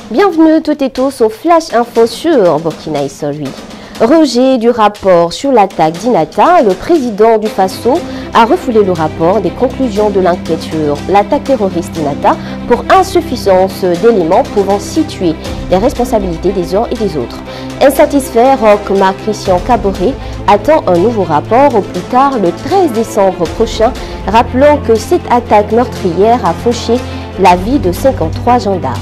Bienvenue toutes et tous au Flash Info sur Burkina Story. Rejet du rapport sur l'attaque d'Inata, le président du Faso a refoulé le rapport des conclusions de l'enquête sur l'attaque terroriste d'Inata pour insuffisance d'éléments pouvant situer les responsabilités des uns et des autres. Insatisfait, Roch Marc-Christian Caboret attend un nouveau rapport au plus tard le 13 décembre prochain, rappelant que cette attaque meurtrière a fauché la vie de 53 gendarmes.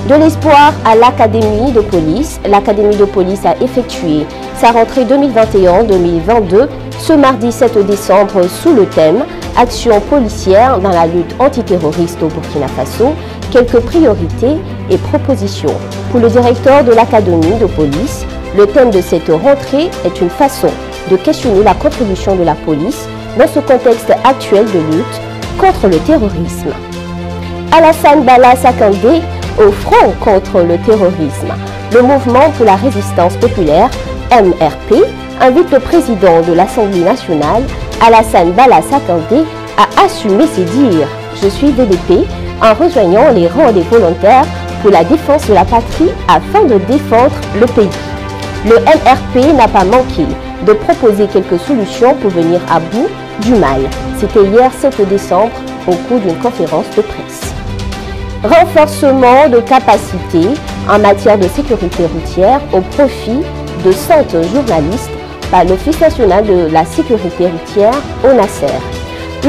De l'espoir à l'Académie de police. L'Académie de police a effectué sa rentrée 2021-2022 ce mardi 7 décembre sous le thème « Action policière dans la lutte antiterroriste au Burkina Faso, quelques priorités et propositions ». Pour le directeur de l'Académie de police, le thème de cette rentrée est une façon de questionner la contribution de la police dans ce contexte actuel de lutte contre le terrorisme. Alassane Bala Sakandé au front contre le terrorisme. Le mouvement pour la résistance populaire, MRP, invite le président de l'Assemblée nationale, Alassane Bala Sakandé, à assumer ses dires « Je suis VDP » en rejoignant les rangs des volontaires pour la défense de la patrie afin de défendre le pays. Le MRP n'a pas manqué de proposer quelques solutions pour venir à bout du mal. C'était hier 7 décembre au cours d'une conférence de presse. Renforcement de capacité en matière de sécurité routière au profit de 100 journalistes par l'Office national de la sécurité routière, ONASER.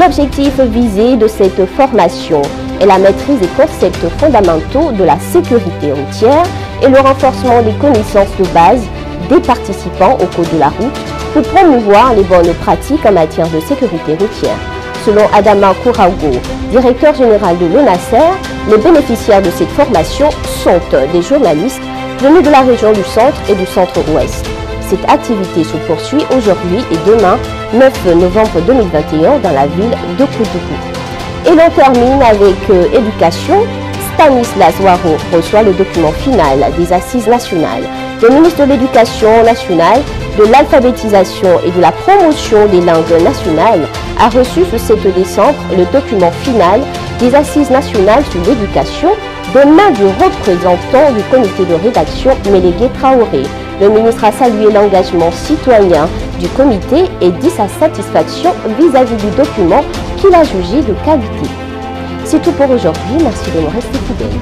L'objectif visé de cette formation est la maîtrise des concepts fondamentaux de la sécurité routière et le renforcement des connaissances de base des participants au code de la route pour promouvoir les bonnes pratiques en matière de sécurité routière. Selon Adama Kourago, directeur général de l'ONASER, les bénéficiaires de cette formation sont des journalistes venus de la région du centre et du centre-ouest. Cette activité se poursuit aujourd'hui et demain, 9 novembre 2021, dans la ville de Koudougou. Et l'on termine avec éducation. Stanislas Ouaro reçoit le document final des Assises nationales. Le ministre de l'Éducation nationale, de l'alphabétisation et de la promotion des langues nationales a reçu ce 7 décembre le document final des Assises nationales sur l'éducation des mains du représentant du comité de rédaction Mélégué Traoré. Le ministre a salué l'engagement citoyen du comité et dit sa satisfaction vis-à-vis du document qu'il a jugé de qualité. C'est tout pour aujourd'hui, merci de nous rester fidèles.